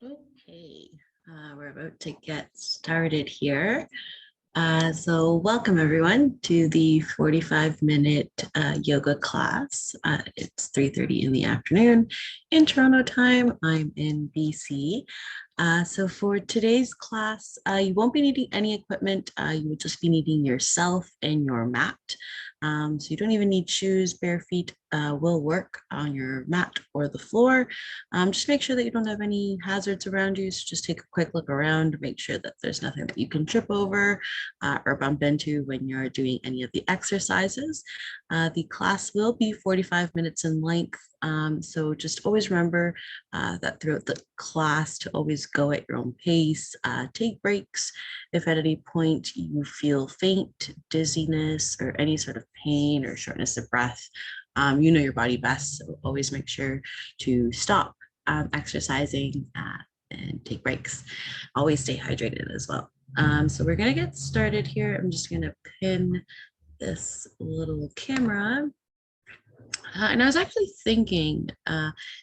Okay, we're about to get started here. So welcome everyone to the 45-minute yoga class. It's 3:30 in the afternoon in Toronto time. I'm in BC. So for today's class, you won't be needing any equipment. You will just be needing yourself and your mat. So you don't even need shoes. Bare feet will work on your mat or the floor. Just make sure that you don't have any hazards around you. So just take a quick look around, make sure that there's nothing that you can trip over or bump into when you're doing any of the exercises. The class will be 45 minutes in length. So just always remember that throughout the class to always go at your own pace, take breaks. If at any point you feel faint, dizziness, or any sort of pain or shortness of breath, you know your body best. So always make sure to stop exercising and take breaks. Always stay hydrated as well. So we're gonna get started here. I'm just gonna pin this little camera. And I was actually thinking,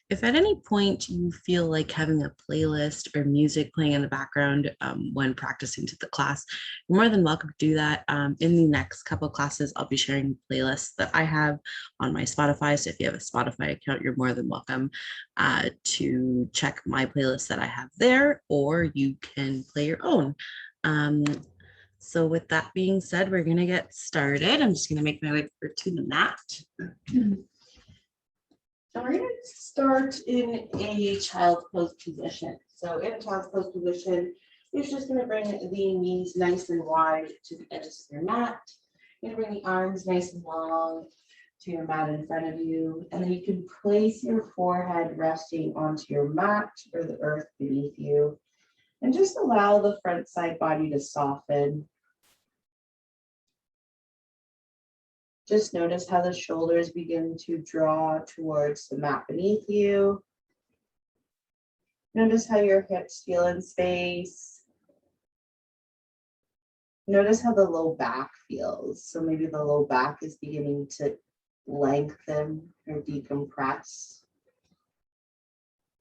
if at any point you feel like having a playlist or music playing in the background when practicing to the class, you're more than welcome to do that. In the next couple of classes, I'll be sharing playlists that I have on my Spotify. So if you have a Spotify account, you're more than welcome to check my playlist that I have there, or you can play your own. So with that being said, we're gonna get started. I'm just gonna make my way over to the mat. So we're going to start in a child's pose position. So in a child's pose position, you're just going to bring the knees nice and wide to the edges of your mat. You're going to bring the arms nice and long to your mat in front of you. And then you can place your forehead resting onto your mat or the earth beneath you. And just allow the front side body to soften. Just notice how the shoulders begin to draw towards the mat beneath you. Notice how your hips feel in space. Notice how the low back feels. So maybe the low back is beginning to lengthen or decompress.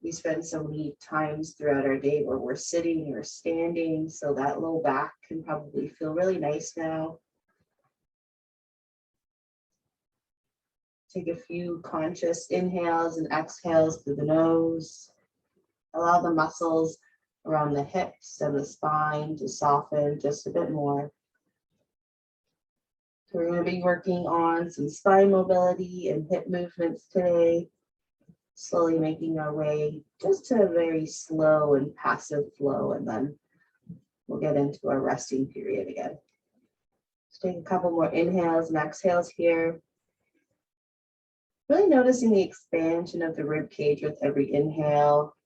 We spend so many times throughout our day where we're sitting or standing, so that low back can probably feel really nice now. Take a few conscious inhales and exhales through the nose. Allow the muscles around the hips and the spine to soften just a bit more. So we're going to be working on some spine mobility and hip movements today. Slowly making our way just to a very slow and passive flow, and then we'll get into our resting period again. Let's take a couple more inhales and exhales here. Really noticing the expansion of the rib cage with every inhale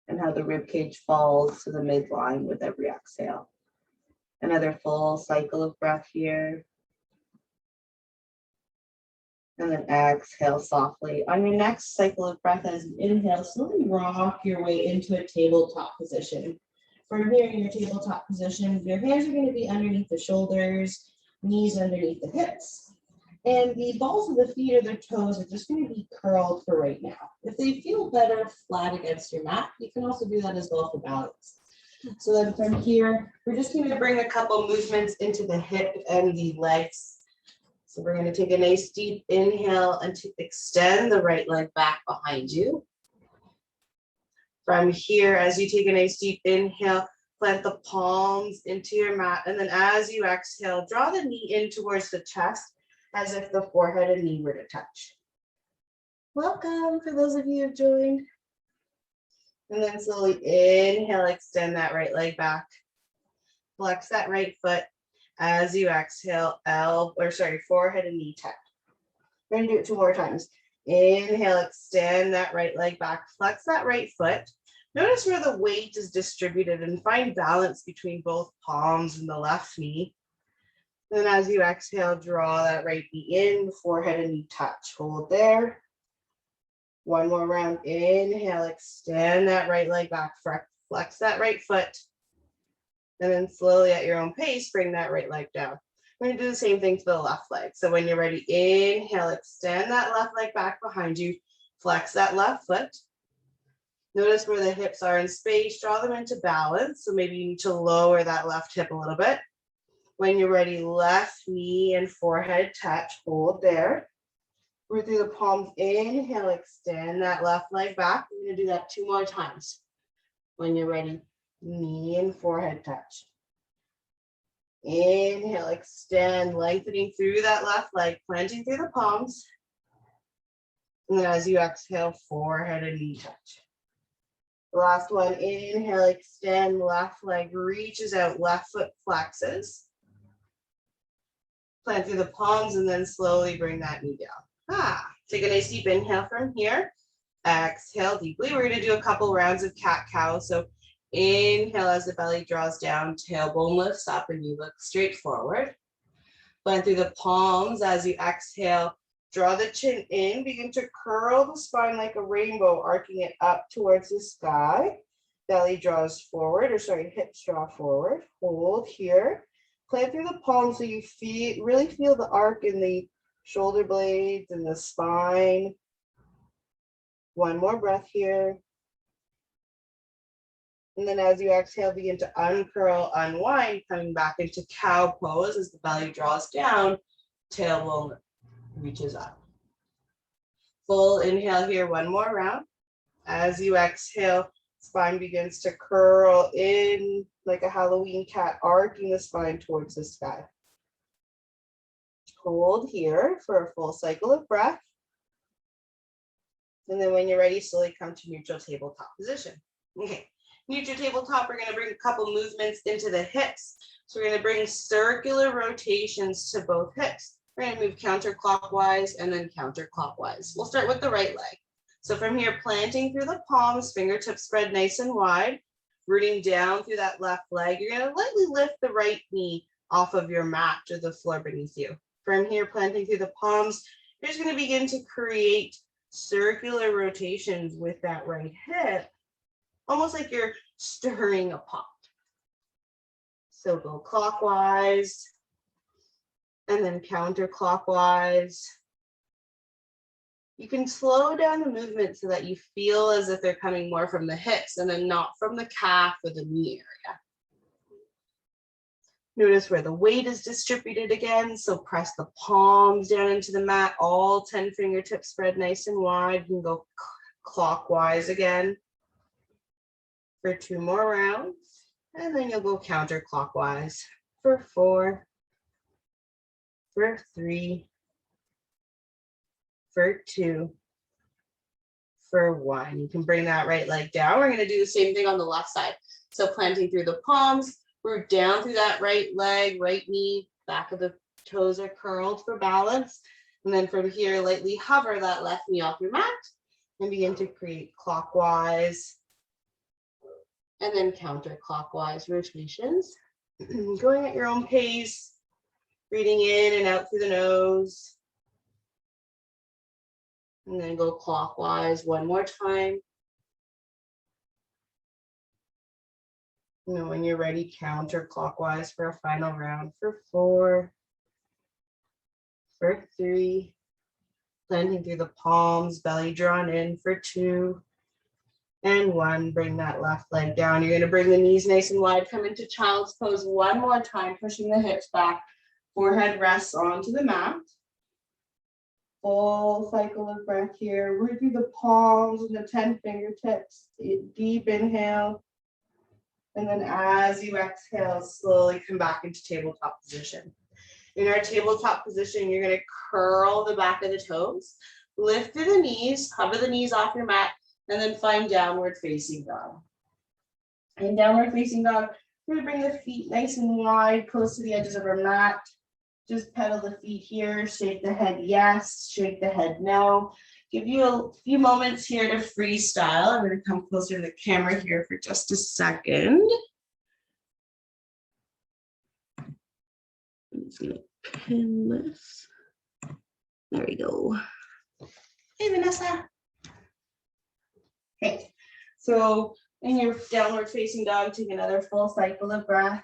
and how the rib cage falls to the midline with every exhale. Another full cycle of breath here. And then exhale softly. On your next cycle of breath, as you inhale, slowly rock your way into a tabletop position. From here in your tabletop position, your hands are going to be underneath the shoulders, knees underneath the hips. And the balls of the feet or the toes are just going to be curled for right now. If they feel better flat against your mat, you can also do that as well for balance. So then from here, we're just going to bring a couple movements into the hip and the legs. So we're going to take a nice deep inhale and to extend the right leg back behind you. From here, as you take a nice deep inhale, plant the palms into your mat. And then as you exhale, draw the knee in towards the chest, as if the forehead and knee were to touch. Welcome for those of you who have joined. And then slowly inhale, extend that right leg back. Flex that right foot. As you exhale, forehead and knee touch. We're gonna do it 2 more times. Inhale, extend that right leg back. Flex that right foot. Notice where the weight is distributed and find balance between both palms and the left knee. Then as you exhale, draw that right knee in, forehead and knee touch. Hold there. 1 more round. Inhale, extend that right leg back, flex that right foot. And then slowly at your own pace, bring that right leg down. We're going to do the same thing to the left leg. So when you're ready, inhale, extend that left leg back behind you, flex that left foot. Notice where the hips are in space, draw them into balance. So maybe you need to lower that left hip a little bit. When you're ready, left knee and forehead touch, hold there. Root through the palms, inhale, extend that left leg back. We're gonna do that 2 more times. When you're ready, knee and forehead touch. Inhale, extend, lengthening through that left leg, planting through the palms. And then as you exhale, forehead and knee touch. Last one, inhale, extend, left leg reaches out, left foot flexes. Plant through the palms and then slowly bring that knee down. Take a nice deep inhale from here. Exhale deeply. We're gonna do a couple rounds of cat-cow. So inhale as the belly draws down, tailbone lifts up and you look straight forward. Plant through the palms as you exhale. Draw the chin in, begin to curl the spine like a rainbow, arcing it up towards the sky. Belly draws forward, hips draw forward. Hold here. Plant through the palms so you really feel the arc in the shoulder blades and the spine. One more breath here. And then as you exhale, begin to uncurl, unwind, coming back into cow pose as the belly draws down, tailbone reaches up. Full inhale here, one more round. As you exhale, spine begins to curl in like a Halloween cat, arcing the spine towards the sky. Hold here for a full cycle of breath. And then when you're ready, slowly come to neutral tabletop position. Okay, neutral tabletop, we're gonna bring a couple movements into the hips. So we're gonna bring circular rotations to both hips. We're gonna move counterclockwise and then counterclockwise. We'll start with the right leg. So from here, planting through the palms, fingertips spread nice and wide, rooting down through that left leg. You're gonna lightly lift the right knee off of your mat to the floor beneath you. From here, planting through the palms, you're just gonna begin to create circular rotations with that right hip, almost like you're stirring a pot. So go clockwise and then counterclockwise. You can slow down the movement so that you feel as if they're coming more from the hips and then not from the calf or the knee area. Notice where the weight is distributed again. So press the palms down into the mat, all 10 fingertips spread nice and wide. You can go clockwise again for 2 more rounds. And then you'll go counterclockwise for 4, for 3, for 2, for 1. You can bring that right leg down. We're gonna do the same thing on the left side. So planting through the palms, root down through that right leg, right knee, back of the toes are curled for balance. And then from here, lightly hover that left knee off your mat and begin to create clockwise and then counterclockwise rotations. Going at your own pace, breathing in and out through the nose. And then go clockwise one more time. And when you're ready, counterclockwise for a final round for 4, for 3, planting through the palms, belly drawn in for 2, and 1. Bring that left leg down. You're gonna bring the knees nice and wide, come into child's pose one more time, pushing the hips back, forehead rests onto the mat. Full cycle of breath here. Root through the palms and the 10 fingertips. Deep inhale. And then as you exhale, slowly come back into tabletop position. In our tabletop position, you're gonna curl the back of the toes, lift through the knees, hover the knees off your mat, and then find downward facing dog. In downward facing dog, we're gonna bring the feet nice and wide, close to the edges of our mat. Just pedal the feet here, shake the head yes, shake the head no. Give you a few moments here to freestyle. I'm gonna come closer to the camera here for just a second. I'm just gonna pin this. There we go. Hey, Vanessa. Okay, so in your downward facing dog, take another full cycle of breath.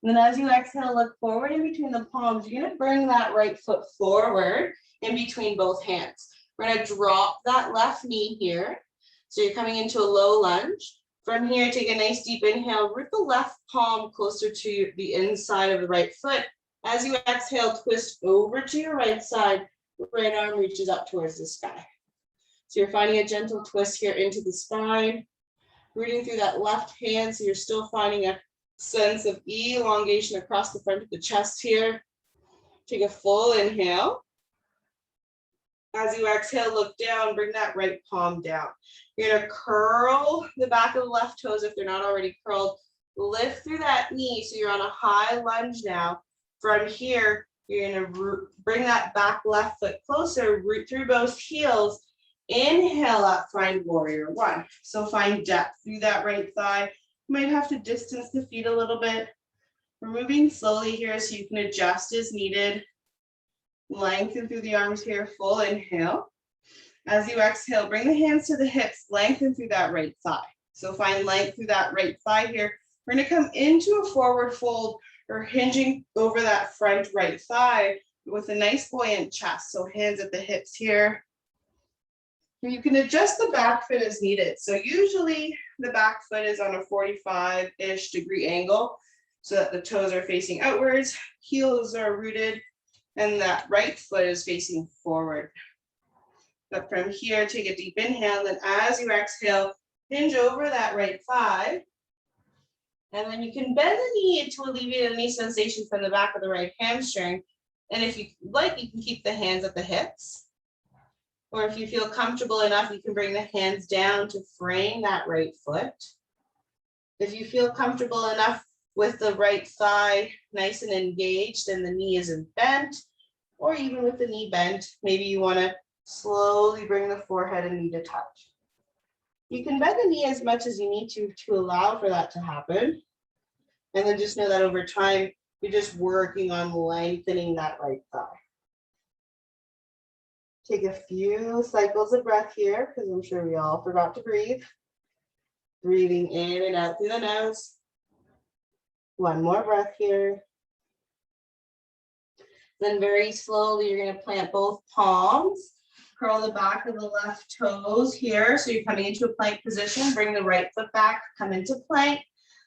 And then as you exhale, look forward in between the palms. You're gonna bring that right foot forward in between both hands. We're gonna drop that left knee here. So you're coming into a low lunge. From here, take a nice deep inhale, root the left palm closer to the inside of the right foot. As you exhale, twist over to your right side, right arm reaches up towards the sky. So you're finding a gentle twist here into the spine, rooting through that left hand, so you're still finding a sense of elongation across the front of the chest here. Take a full inhale. As you exhale, look down, bring that right palm down. You're gonna curl the back of the left toes if they're not already curled. Lift through that knee, so you're on a high lunge now. From here, you're gonna bring that back left foot closer, root through both heels. Inhale up, find warrior one. So find depth through that right thigh. You might have to distance the feet a little bit. We're moving slowly here so you can adjust as needed. Lengthen through the arms here, full inhale. As you exhale, bring the hands to the hips, lengthen through that right thigh. So find length through that right thigh here. We're gonna come into a forward fold or hinging over that front right thigh with a nice buoyant chest. So hands at the hips here. You can adjust the back foot as needed. So usually the back foot is on a 45-ish degree angle so that the toes are facing outwards, heels are rooted, and that right foot is facing forward. But from here, take a deep inhale, then as you exhale, hinge over that right thigh. And then you can bend the knee to alleviate any sensation from the back of the right hamstring. And if you like, you can keep the hands at the hips. Or if you feel comfortable enough, you can bring the hands down to frame that right foot. If you feel comfortable enough with the right thigh nice and engaged and the knee isn't bent, or even with the knee bent, maybe you want to slowly bring the forehead and knee to touch. You can bend the knee as much as you need to allow for that to happen. And then just know that over time, you're just working on lengthening that right thigh. Take a few cycles of breath here, because I'm sure we all forgot to breathe. Breathing in and out through the nose. One more breath here. Then very slowly, you're going to plant both palms. Curl the back of the left toes here. So you're coming into a plank position. Bring the right foot back, come into plank.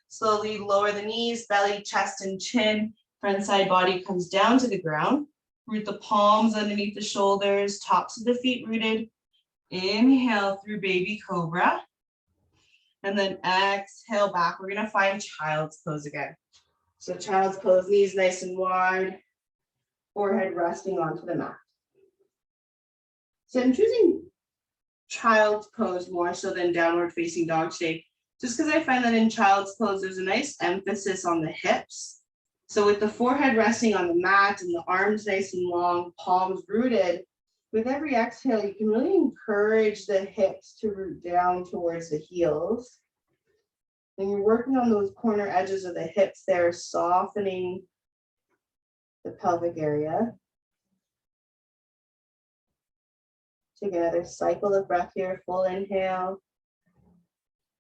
Slowly lower the knees, belly, chest, and chin. Front side body comes down to the ground. Root the palms underneath the shoulders, tops of the feet rooted. Inhale through baby cobra. And then exhale back. We're going to find child's pose again. So child's pose, knees nice and wide, forehead resting onto the mat. So I'm choosing child's pose more so than downward facing dog today, just because I find that in child's pose, there's a nice emphasis on the hips. So with the forehead resting on the mat and the arms nice and long, palms rooted, with every exhale, you can really encourage the hips to root down towards the heels. And you're working on those corner edges of the hips there, softening the pelvic area. Take another cycle of breath here, full inhale.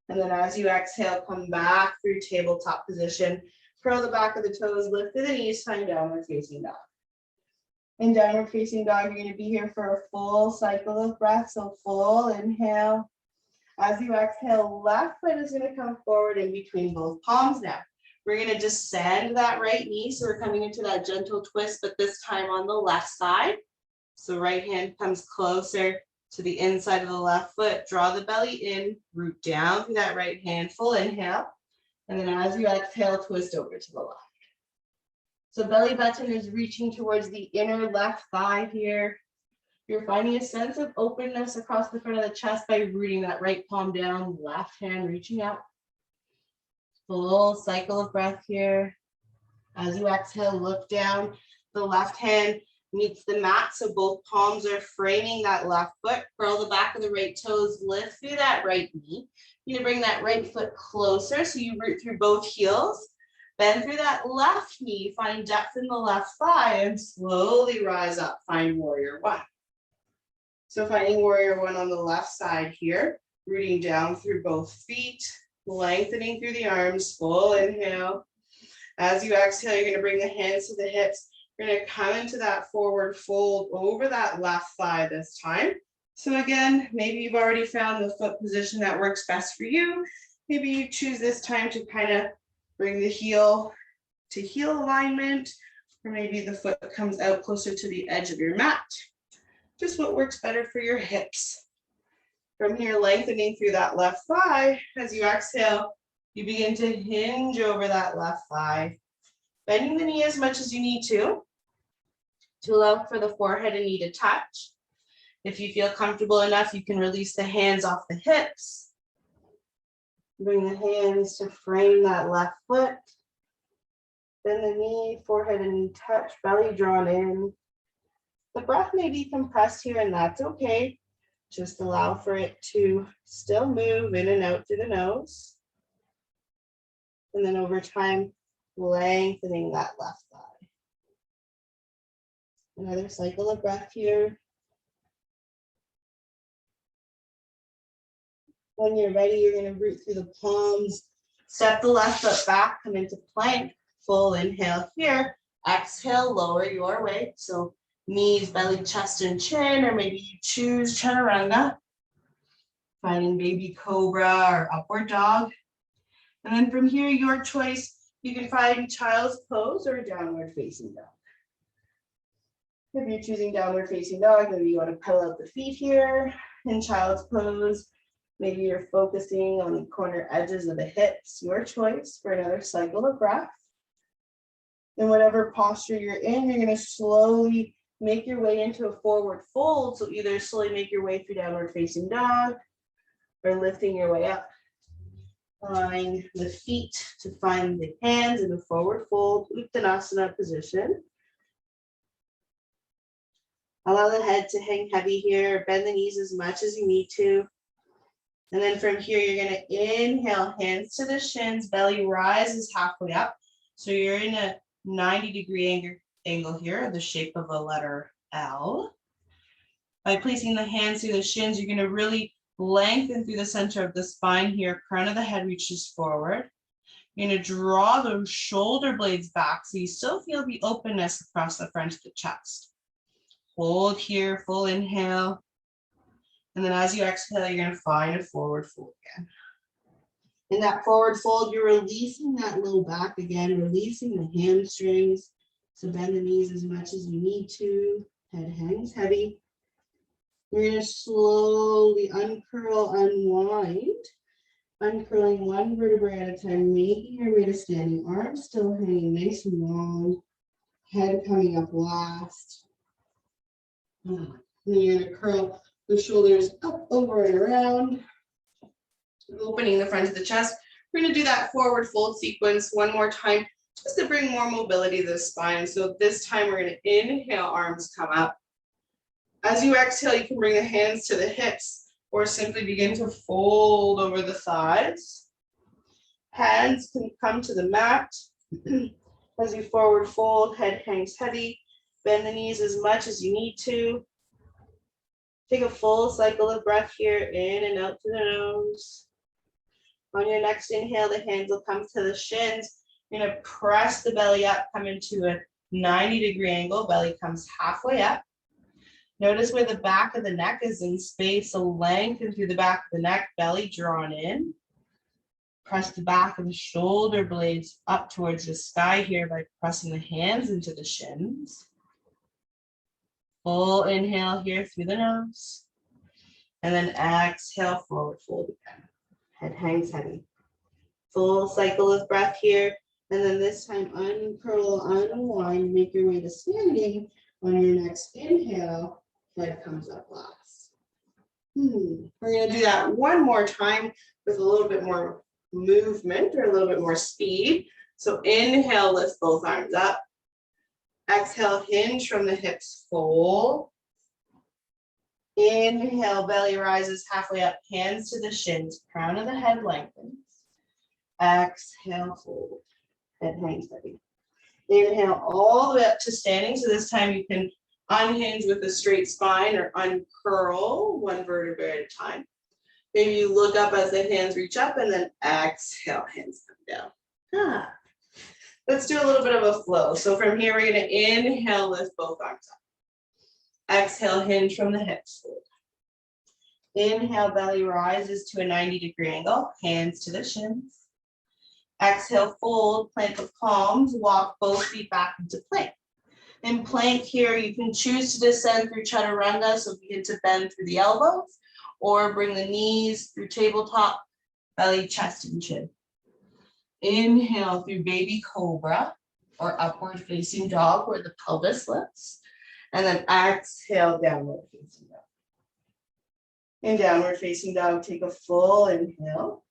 And then as you exhale, come back through tabletop position. Curl the back of the toes, lift through the knees, find downward facing dog. In downward facing dog, you're going to be here for a full cycle of breath. So full inhale. As you exhale, left foot is going to come forward in between both palms now. We're going to descend that right knee. So we're coming into that gentle twist, but this time on the left side. So right hand comes closer to the inside of the left foot. Draw the belly in, root down through that right hand, full inhale. And then as you exhale, twist over to the left. So belly button is reaching towards the inner left thigh here. You're finding a sense of openness across the front of the chest by rooting that right palm down, left hand reaching up. Full cycle of breath here. As you exhale, look down. The left hand meets the mat, so both palms are framing that left foot. Curl the back of the right toes, lift through that right knee. You're gonna bring that right foot closer, so you root through both heels. Bend through that left knee, find depth in the left thigh, and slowly rise up, find warrior one. So finding warrior one on the left side here, rooting down through both feet, lengthening through the arms, full inhale. As you exhale, you're gonna bring the hands to the hips. You're gonna come into that forward fold over that left thigh this time. So again, maybe you've already found the foot position that works best for you. Maybe you choose this time to kind of bring the heel to heel alignment, or maybe the foot comes out closer to the edge of your mat. Just what works better for your hips. From here, lengthening through that left thigh. As you exhale, you begin to hinge over that left thigh, bending the knee as much as you need to allow for the forehead and knee to touch. If you feel comfortable enough, you can release the hands off the hips. Bring the hands to frame that left foot. Bend the knee, forehead and knee touch, belly drawn in. The breath may be compressed here, and that's okay. Just allow for it to still move in and out through the nose. And then over time, lengthening that left thigh. Another cycle of breath here. When you're ready, you're going to root through the palms. Step the left foot back, come into plank. Full inhale here. Exhale, lower your weight. So knees, belly, chest, and chin, or maybe you choose chaturanga. Finding baby cobra or upward dog. And then from here, your choice. You can find child's pose or downward facing dog. If you're choosing downward facing dog, maybe you want to pedal out the feet here in child's pose. Maybe you're focusing on the corner edges of the hips, your choice for another cycle of breath. In whatever posture you're in, you're going to slowly make your way into a forward fold. So either slowly make your way through downward facing dog or lifting your way up. Find the feet to find the hands in the forward fold, Uttanasana position. Allow the head to hang heavy here. Bend the knees as much as you need to. And then from here, you're going to inhale, hands to the shins, belly rises halfway up. So you're in a 90-degree angle here, the shape of a letter L. By placing the hands through the shins, you're going to really lengthen through the center of the spine here. Crown of the head reaches forward. You're going to draw those shoulder blades back so you still feel the openness across the front of the chest. Hold here, full inhale. And then as you exhale, you're going to find a forward fold again. In that forward fold, you're releasing that low back again, releasing the hamstrings. So bend the knees as much as you need to. Head hangs heavy. You're going to slowly uncurl, unwind. Uncurling one vertebrae at a time, making your way to standing. Arms still hanging nice and long. Head coming up last. And you're going to curl the shoulders up, over, and around, opening the front of the chest. We're going to do that forward fold sequence one more time, just to bring more mobility to the spine. So this time we're going to inhale, arms come up. As you exhale, you can bring the hands to the hips or simply begin to fold over the thighs. Hands can come to the mat. As you forward fold, head hangs heavy. Bend the knees as much as you need to. Take a full cycle of breath here, in and out through the nose. On your next inhale, the hands will come to the shins. You're going to press the belly up, come into a 90-degree angle. Belly comes halfway up. Notice where the back of the neck is in space, so lengthen through the back of the neck, belly drawn in. Press the back of the shoulder blades up towards the sky here by pressing the hands into the shins. Full inhale here through the nose. And then exhale, forward fold again. Head hangs heavy. Full cycle of breath here. And then this time uncurl, unwind, make your way to standing. On your next inhale, head comes up last. We're going to do that one more time with a little bit more movement or a little bit more speed. So inhale, lift both arms up. Exhale, hinge from the hips, fold. Inhale, belly rises halfway up, hands to the shins, crown of the head lengthens. Exhale, fold. Head hangs heavy. Inhale all the way up to standing. So this time you can unhinge with a straight spine or uncurl one vertebrae at a time. Maybe you look up as the hands reach up and then exhale, hands come down. Let's do a little bit of a flow. So from here, we're going to inhale, lift both arms up. Exhale, hinge from the hips. Inhale, belly rises to a 90-degree angle, hands to the shins. Exhale, fold, plank of palms, walk both feet back into plank. In plank here, you can choose to descend through chaturanga, so begin to bend through the elbows, or bring the knees through tabletop, belly, chest, and chin. Inhale through baby cobra, or upward facing dog, where the pelvis lifts. And then exhale, downward facing dog. In downward facing dog, take a full inhale.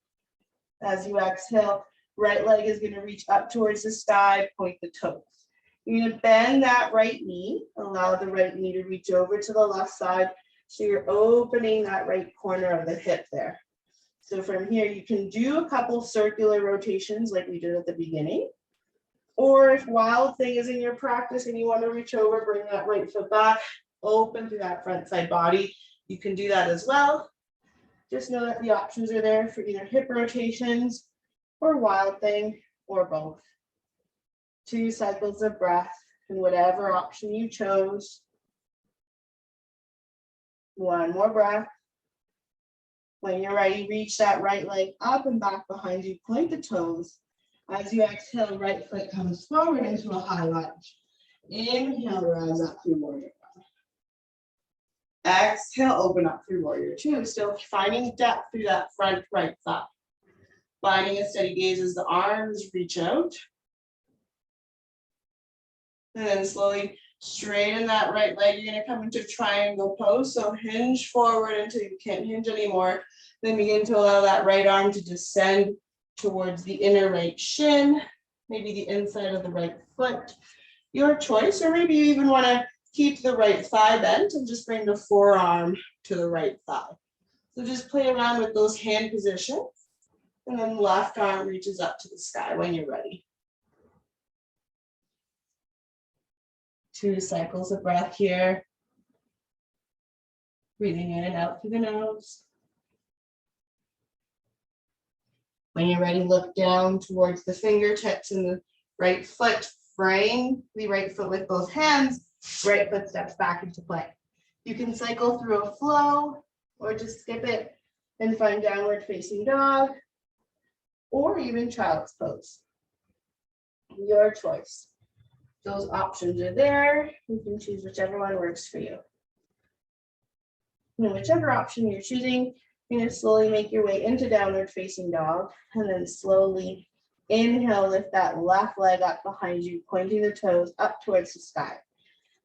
As you exhale, right leg is going to reach up towards the sky, point the toes. You're going to bend that right knee, allow the right knee to reach over to the left side. So you're opening that right corner of the hip there. So from here, you can do a couple circular rotations like we did at the beginning. Or if wild thing is in your practice and you want to reach over, bring that right foot back, open through that front side body. You can do that as well. Just know that the options are there for either hip rotations or wild thing or both. 2 cycles of breath and whatever option you chose. 1 more breath. When you're ready, reach that right leg up and back behind you, point the toes. As you exhale, right foot comes forward into a high lunge. Inhale, rise up through warrior one. Exhale, open up through warrior two. Still finding depth through that front right thigh. Finding a steady gaze as the arms reach out. And then slowly straighten that right leg. You're going to come into triangle pose. So hinge forward until you can't hinge anymore. Then begin to allow that right arm to descend towards the inner right shin, maybe the inside of the right foot. Your choice, or maybe you even want to keep the right thigh bent and just bring the forearm to the right thigh. So just play around with those hand positions. And then left arm reaches up to the sky when you're ready. 2 cycles of breath here. Breathing in and out through the nose. When you're ready, look down towards the fingertips and the right foot. Frame the right foot with both hands. Right foot steps back into plank. You can cycle through a flow or just skip it and find downward facing dog or even child's pose. Your choice. Those options are there. You can choose whichever one works for you. And whichever option you're choosing, you're going to slowly make your way into downward facing dog and then slowly inhale, lift that left leg up behind you, pointing the toes up towards the sky.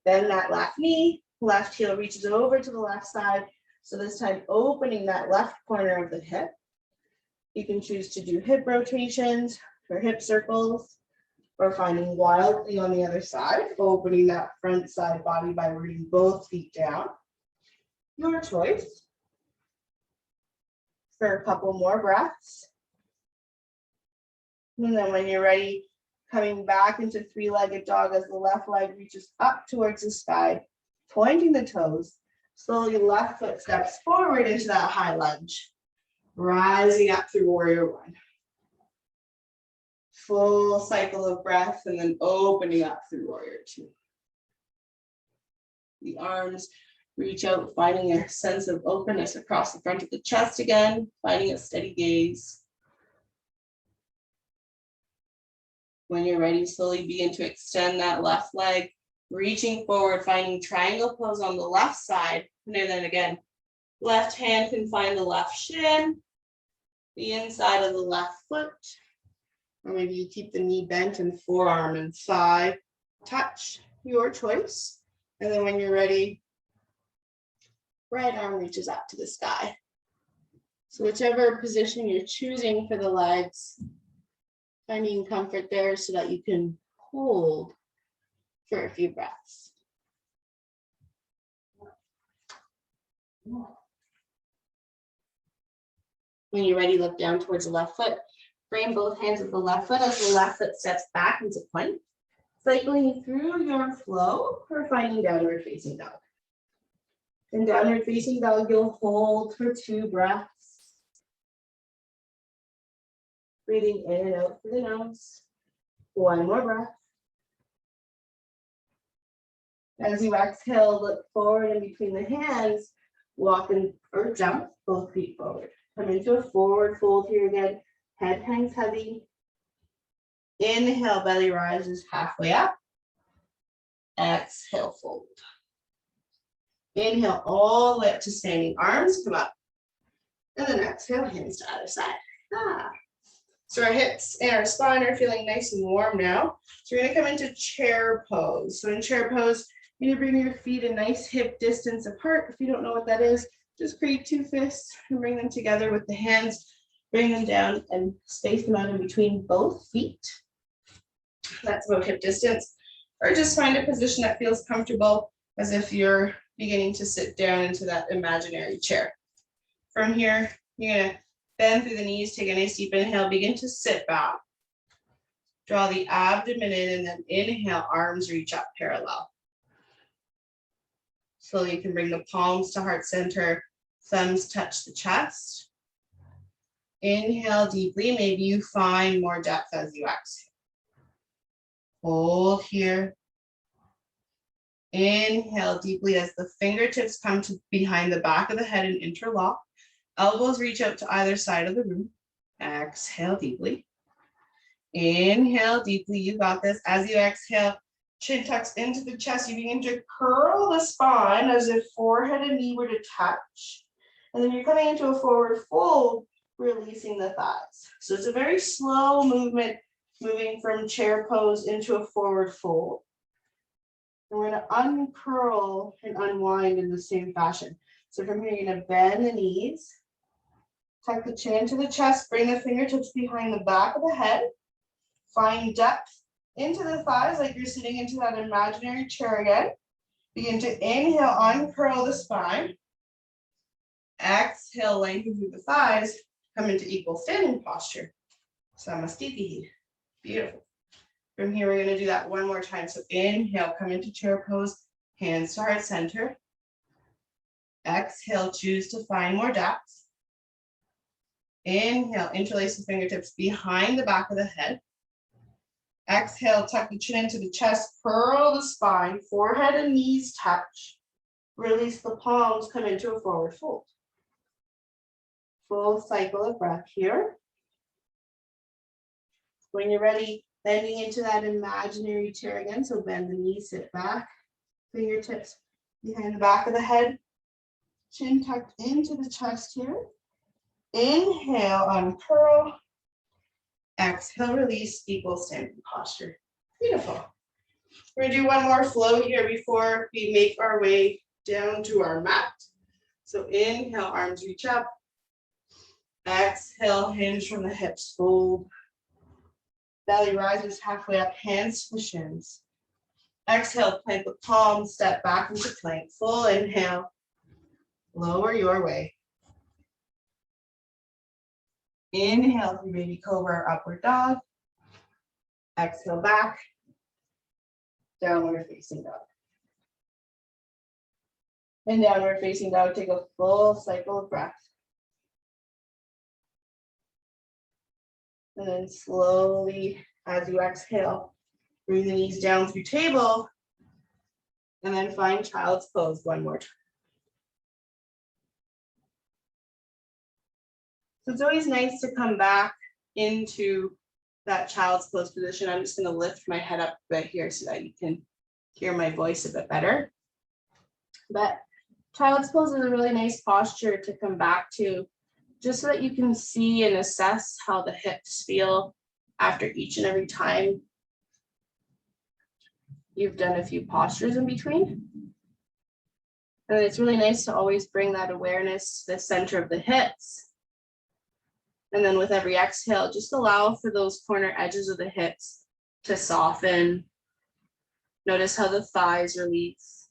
Bend that left knee, left heel reaches over to the left side. So this time opening that left corner of the hip. You can choose to do hip rotations or hip circles, or finding wildly on the other side, opening that front side body by rooting both feet down. Your choice. For a couple more breaths. And then when you're ready, coming back into 3-legged dog as the left leg reaches up towards the sky, pointing the toes. Slowly left foot steps forward into that high lunge. Rising up through warrior one. Full cycle of breath and then opening up through warrior two. The arms reach out, finding a sense of openness across the front of the chest again, finding a steady gaze. When you're ready, slowly begin to extend that left leg, reaching forward, finding triangle pose on the left side. And then again, left hand can find the left shin, the inside of the left foot. Or maybe you keep the knee bent and forearm and thigh touch, your choice. And then when you're ready, right arm reaches up to the sky. So whichever position you're choosing for the legs, finding comfort there so that you can hold for a few breaths. When you're ready, look down towards the left foot. Frame both hands with the left foot as the left foot steps back into plank. Cycling through your flow or finding downward facing dog. In downward facing dog, you'll hold for 2 breaths. Breathing in and out through the nose. 1 more breath. As you exhale, look forward in between the hands, walk in or jump both feet forward. Come into a forward fold here again. Head hangs heavy. Inhale, belly rises halfway up. Exhale, fold. Inhale all the way up to standing arms, come up. And then exhale, hands to either side. So our hips and our spine are feeling nice and warm now. So we're gonna come into chair pose. So in chair pose, you need to bring your feet a nice hip distance apart. If you don't know what that is, just create two fists and bring them together with the hands. Bring them down and space them out in between both feet. That's about hip distance. Or just find a position that feels comfortable, as if you're beginning to sit down into that imaginary chair. From here, you're gonna bend through the knees, take a nice deep inhale, begin to sit back. Draw the abdomen in and then inhale, arms reach up parallel. Slowly you can bring the palms to heart center, thumbs touch the chest. Inhale deeply, maybe you find more depth as you exhale. Hold here. Inhale deeply as the fingertips come to behind the back of the head and interlock. Elbows reach out to either side of the room. Exhale deeply. Inhale deeply, you got this. As you exhale, chin tucks into the chest. You begin to curl the spine as if forehead and knee were to touch. And then you're coming into a forward fold, releasing the thighs. So it's a very slow movement, moving from chair pose into a forward fold. And we're going to uncurl and unwind in the same fashion. So from here, you're going to bend the knees, tuck the chin into the chest, bring the fingertips behind the back of the head, find depth into the thighs like you're sitting into that imaginary chair again. Begin to inhale, uncurl the spine. Exhale, lengthen through the thighs, come into equal standing posture. Samastiti. Beautiful. From here, we're going to do that one more time. So inhale, come into chair pose, hands to heart center. Exhale, choose to find more depth. Inhale, interlace the fingertips behind the back of the head. Exhale, tuck the chin into the chest, curl the spine, forehead and knees touch. Release the palms, come into a forward fold. Full cycle of breath here. When you're ready, bending into that imaginary chair again. So bend the knees, sit back, fingertips behind the back of the head, chin tucked into the chest here. Inhale, uncurl. Exhale, release, equal standing posture. Beautiful. We're gonna do one more flow here before we make our way down to our mat. So inhale, arms reach up. Exhale, hinge from the hips, fold. Belly rises halfway up, hands to the shins. Exhale, plant the palms, step back into plank. Full inhale, lower your way. Inhale through baby cobra or upward dog. Exhale back, downward facing dog. And downward facing dog, take a full cycle of breath. And then slowly, as you exhale, bring the knees down through table. And then find child's pose one more time. So it's always nice to come back into that child's pose position. I'm just going to lift my head up a bit here so that you can hear my voice a bit better. But child's pose is a really nice posture to come back to, just so that you can see and assess how the hips feel after each and every time you've done a few postures in between. And it's really nice to always bring that awareness to the center of the hips. And then with every exhale, just allow for those corner edges of the hips to soften. Notice how the thighs release.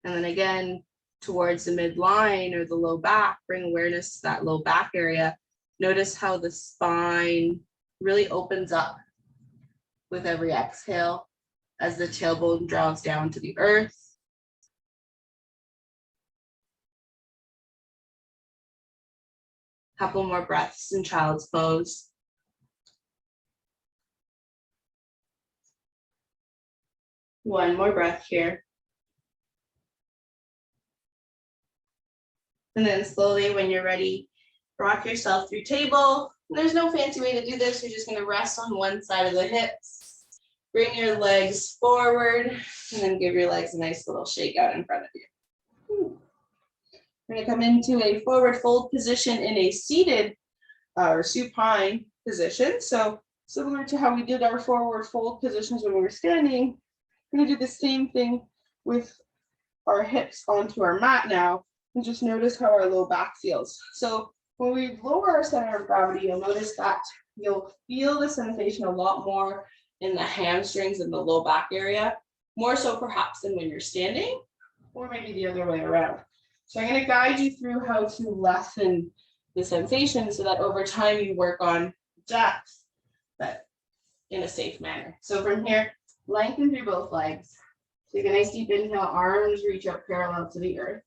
And then again, towards the midline or the low back, bring awareness to that low back area. Notice how the spine really opens up with every exhale as the tailbone draws down to the earth. Couple more breaths in child's pose. One more breath here. And then slowly, when you're ready, rock yourself through table. There's no fancy way to do this. You're just going to rest on one side of the hips. Bring your legs forward and then give your legs a nice little shake out in front of you. We're going to come into a forward fold position in a seated or supine position. So similar to how we did our forward fold positions when we were standing, we're going to do the same thing with our hips onto our mat now, and just notice how our low back feels. So when we lower our center of gravity, you'll notice that you'll feel the sensation a lot more in the hamstrings and the low back area, more so perhaps than when you're standing, or maybe the other way around. So I'm going to guide you through how to lessen the sensation so that over time you work on depth, but in a safe manner. So from here, lengthen through both legs. Take a nice deep inhale, arms reach up parallel to the earth.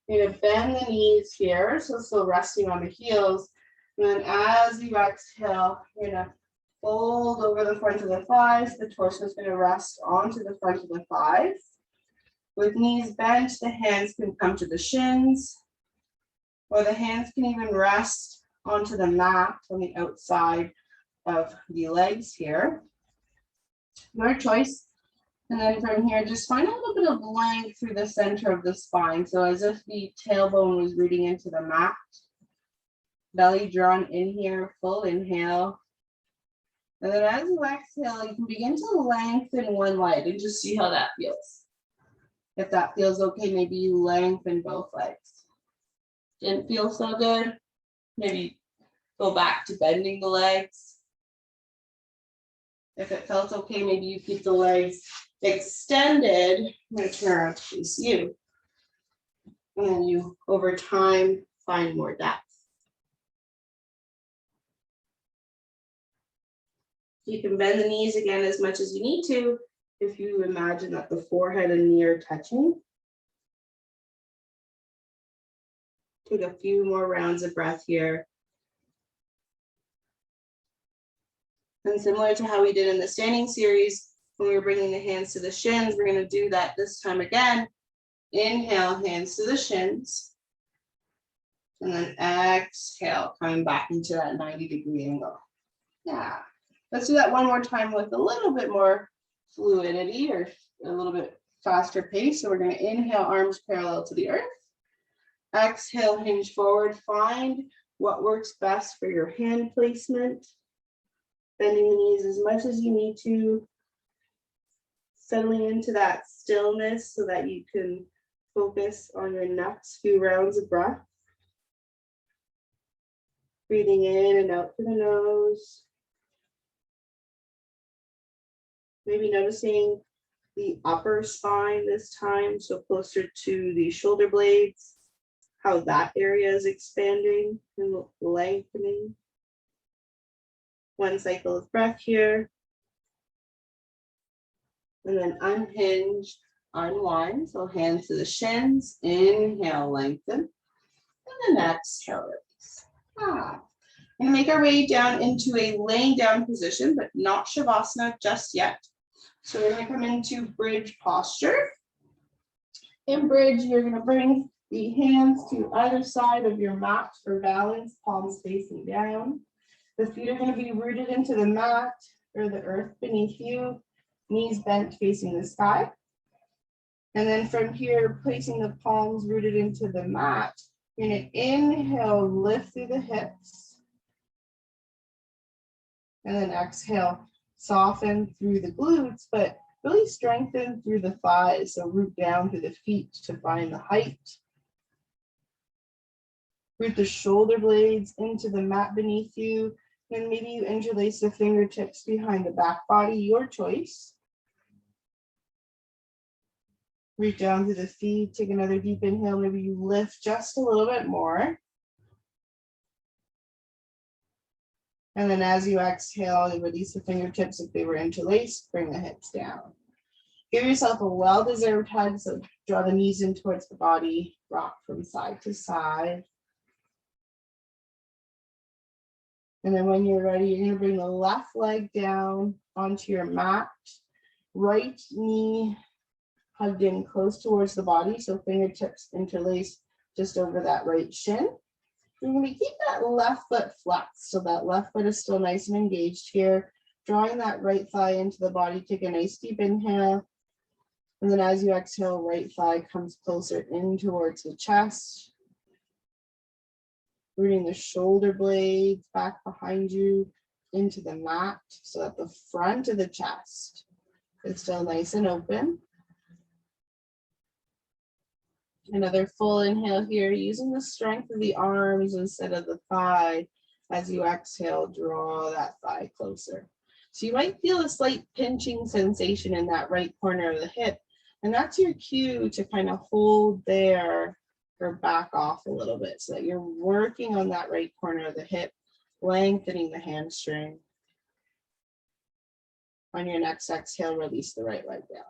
You're going to bend the knees here, so still resting on the heels. And then as you exhale, you're going to fold over the front of the thighs. The torso is going to rest onto the front of the thighs. With knees bent, the hands can come to the shins, or the hands can even rest onto the mat on the outside of the legs here. Your choice. And then from here, just find a little bit of length through the center of the spine. So as if the tailbone was rooting into the mat. Belly drawn in here, full inhale. And then as you exhale, you can begin to lengthen one leg and just see how that feels. If that feels okay, maybe you lengthen both legs. Didn't feel so good, maybe go back to bending the legs. If it felt okay, maybe you keep the legs extended. I'm going to turn around to face you. And then you, over time, find more depth. You can bend the knees again as much as you need to if you imagine that the forehead and knee are touching. Take a few more rounds of breath here. And similar to how we did in the standing series, when we were bringing the hands to the shins, we're going to do that this time again. Inhale, hands to the shins. And then exhale, coming back into that 90-degree angle. Yeah. Let's do that one more time with a little bit more fluidity or a little bit faster pace. So we're going to inhale, arms parallel to the earth. Exhale, hinge forward. Find what works best for your hand placement. Bending the knees as much as you need to. Settling into that stillness so that you can focus on your next few rounds of breath. Breathing in and out through the nose. Maybe noticing the upper spine this time, so closer to the shoulder blades, how that area is expanding and lengthening. One cycle of breath here. And then unhinge, unwind. So hands to the shins, inhale, lengthen. And then exhale, release. We're going to make our way down into a laying down position, but not Shavasana just yet. So we're going to come into bridge posture. In bridge, you're going to bring the hands to either side of your mat for balance, palms facing down. The feet are going to be rooted into the mat or the earth beneath you, knees bent facing the sky. And then from here, placing the palms rooted into the mat, you're going to inhale, lift through the hips. And then exhale, soften through the glutes, but really strengthen through the thighs. So root down through the feet to find the height. Root the shoulder blades into the mat beneath you. And maybe you interlace the fingertips behind the back body, your choice. Reach down through the feet, take another deep inhale. Maybe you lift just a little bit more. And then as you exhale, you release the fingertips if they were interlaced, bring the hips down. Give yourself a well-deserved hug, so draw the knees in towards the body, rock from side to side. And then when you're ready, you're going to bring the left leg down onto your mat. Right knee hugged in close towards the body, so fingertips interlaced just over that right shin. You're going to keep that left foot flexed, so that left foot is still nice and engaged here. Drawing that right thigh into the body, take a nice deep inhale. And then as you exhale, right thigh comes closer in towards the chest. Rooting the shoulder blades back behind you into the mat so that the front of the chest is still nice and open. Another full inhale here, using the strength of the arms instead of the thigh. As you exhale, draw that thigh closer. So you might feel a slight pinching sensation in that right corner of the hip, and that's your cue to kind of hold there or back off a little bit so that you're working on that right corner of the hip, lengthening the hamstring. On your next exhale, release the right leg down.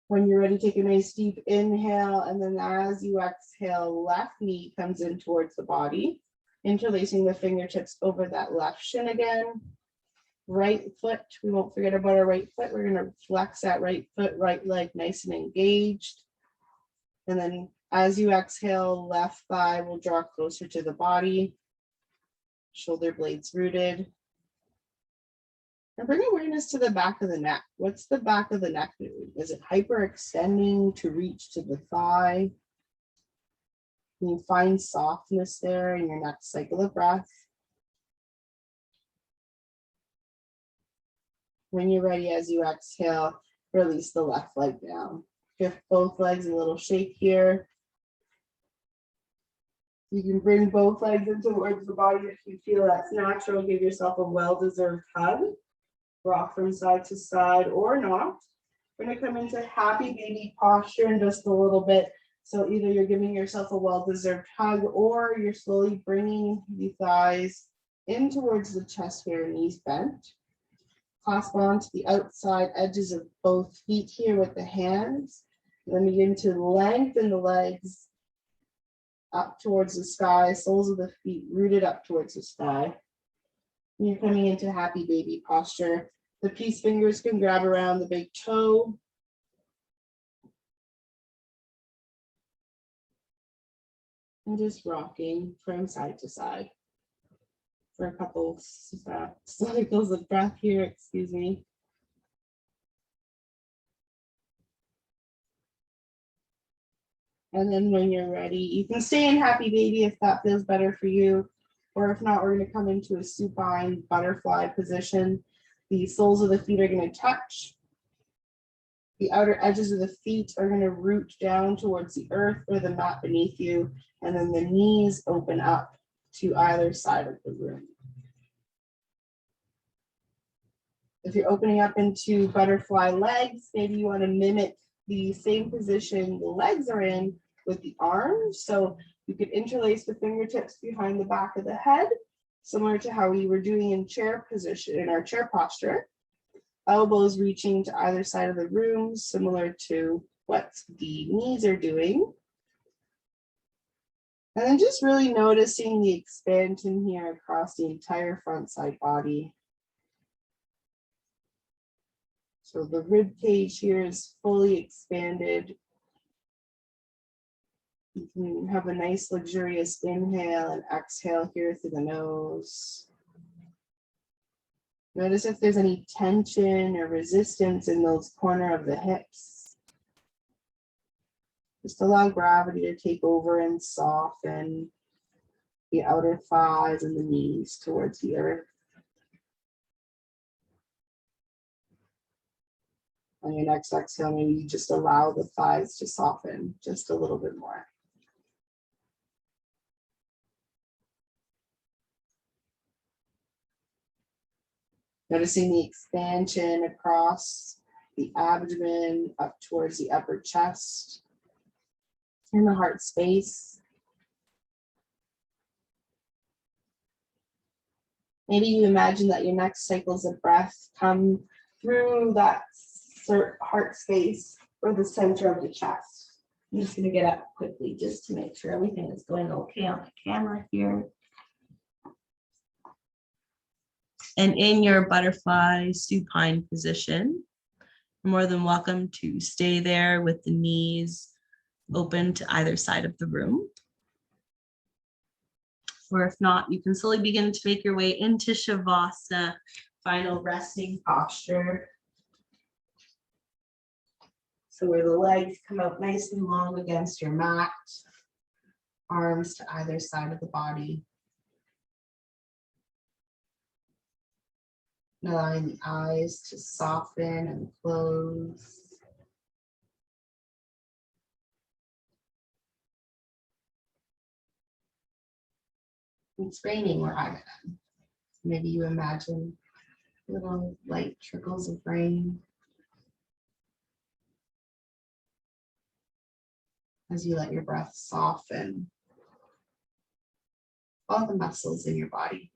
When you're ready, take a nice deep inhale, and then as you exhale, left knee comes in towards the body, interlacing the fingertips over that left shin again. Right foot, we won't forget about our right foot. We're going to flex that right foot, right leg nice and engaged. And then as you exhale, left thigh will draw closer to the body, shoulder blades rooted. And bring awareness to the back of the neck. What's the back of the neck doing? Is it hyperextending to reach to the thigh? Can you find softness there in your next cycle of breath? When you're ready, as you exhale, release the left leg down. Give both legs a little shake here. You can bring both legs in towards the body if you feel that's natural. Give yourself a well-deserved hug. Rock from side to side or not. We're going to come into happy baby posture in just a little bit. So either you're giving yourself a well-deserved hug or you're slowly bringing the thighs in towards the chest here, knees bent. Clasp onto the outside edges of both feet here with the hands. And then begin to lengthen the legs up towards the sky, soles of the feet rooted up towards the sky. And you're coming into happy baby posture. The peace fingers can grab around the big toe. And just rocking from side to side for a couple cycles of breath here, excuse me. And then when you're ready, you can stay in happy baby if that feels better for you. Or if not, we're going to come into a supine butterfly position. The soles of the feet are going to touch. The outer edges of the feet are going to root down towards the earth or the mat beneath you. And then the knees open up to either side of the room. If you're opening up into butterfly legs, maybe you want to mimic the same position the legs are in with the arms. So you could interlace the fingertips behind the back of the head, similar to how we were doing in chair position, in our chair posture. Elbows reaching to either side of the room, similar to what the knees are doing. And then just really noticing the expansion here across the entire front side body. So the rib cage here is fully expanded. You can have a nice luxurious inhale and exhale here through the nose. Notice if there's any tension or resistance in those corner of the hips. Just allow gravity to take over and soften the outer thighs and the knees towards the earth. On your next exhale, maybe you just allow the thighs to soften just a little bit more. Noticing the expansion across the abdomen up towards the upper chest and the heart space. Maybe you imagine that your next cycles of breath come through that heart space or the center of the chest. I'm just going to get up quickly just to make sure everything is going okay on the camera here. And in your butterfly supine position, you're more than welcome to stay there with the knees open to either side of the room. Or if not, you can slowly begin to make your way into Shavasana, final resting posture. So where the legs come out nice and long against your mat, arms to either side of the body. Allowing the eyes to soften and close. It's raining where I'm at. Maybe you imagine little light trickles of rain as you let your breath soften all the muscles in your body.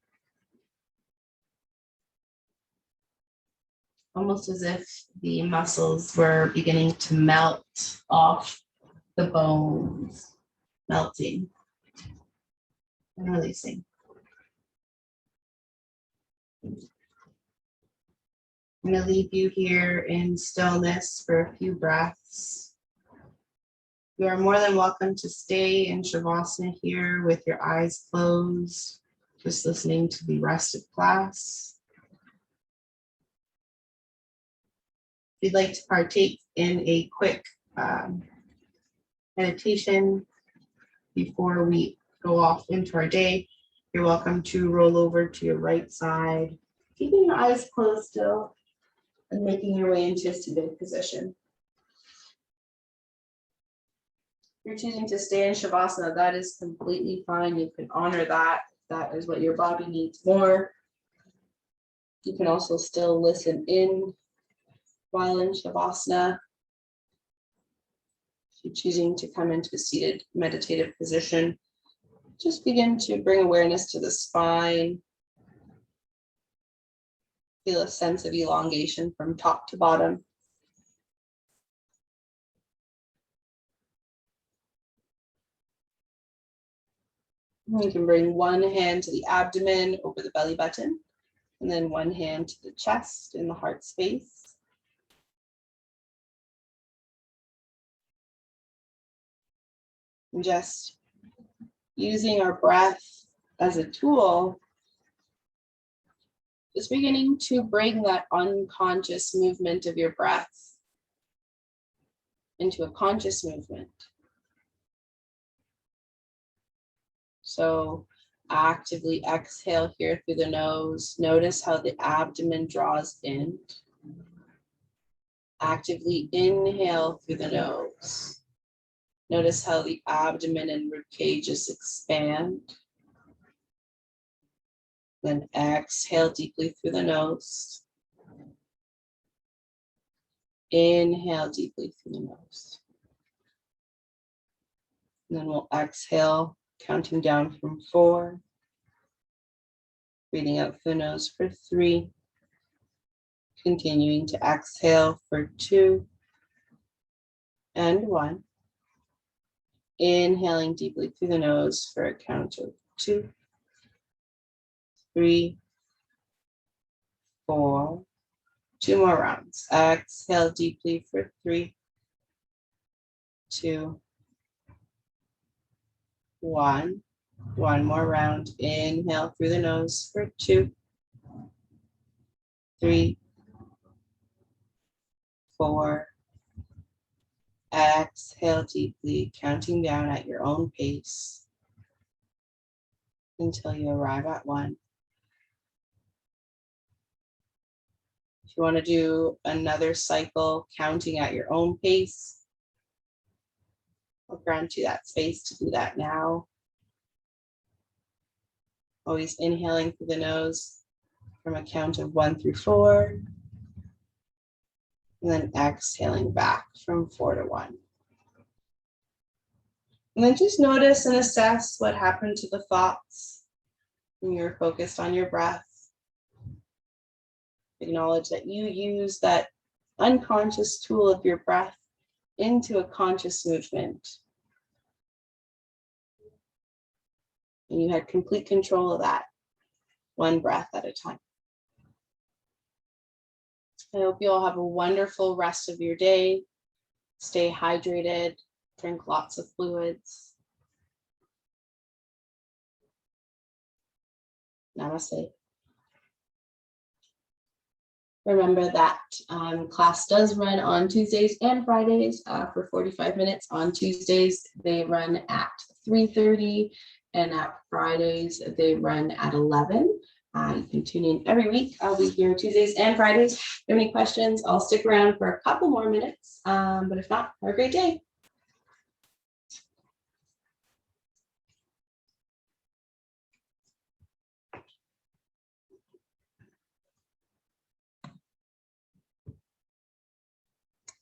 Almost as if the muscles were beginning to melt off the bones, melting and releasing. I'm going to leave you here in stillness for a few breaths. You are more than welcome to stay in Shavasana here with your eyes closed, just listening to the rest of class. If you'd like to partake in a quick meditation before we go off into our day, you're welcome to roll over to your right side, keeping your eyes closed still and making your way into a seated position. If you're choosing to stay in Shavasana, that is completely fine. You can honor that. That is what your body needs more. You can also still listen in while in Shavasana. If you're choosing to come into a seated meditative position, just begin to bring awareness to the spine. Feel a sense of elongation from top to bottom. You can bring one hand to the abdomen over the belly button, and then one hand to the chest in the heart space. And just using our breath as a tool, just beginning to bring that unconscious movement of your breath into a conscious movement. So actively exhale here through the nose. Notice how the abdomen draws in. Actively inhale through the nose. Notice how the abdomen and rib cages expand. Then exhale deeply through the nose. Inhale deeply through the nose. And then we'll exhale, counting down from 4. Breathing out through the nose for 3. Continuing to exhale for 2 and 1. Inhaling deeply through the nose for a count of 2, 3, 4. 2 more rounds. Exhale deeply for 3, 2, 1. One more round. Inhale through the nose for 2, 3, 4. Exhale deeply, counting down at your own pace until you arrive at 1. If you want to do another cycle, counting at your own pace, I'll grant you that space to do that now. Always inhaling through the nose from a count of 1 through 4. And then exhaling back from 4 to 1. And then just notice and assess what happened to the thoughts when you're focused on your breath. Acknowledge that you use that unconscious tool of your breath into a conscious movement. And you had complete control of that, one breath at a time. I hope you all have a wonderful rest of your day. Stay hydrated, Drink lots of fluids. Namaste. Remember that class does run on Tuesdays and Fridays for 45 minutes. On Tuesdays, they run at 3:30, and at Fridays, they run at 11. You can tune in every week. I'll be here Tuesdays and Fridays. If you have any questions, I'll stick around for a couple more minutes, but if not, have a great day.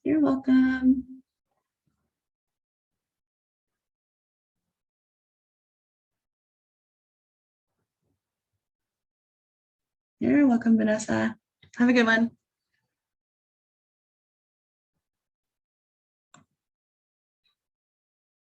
You're welcome. You're welcome, Vanessa. Have a good one.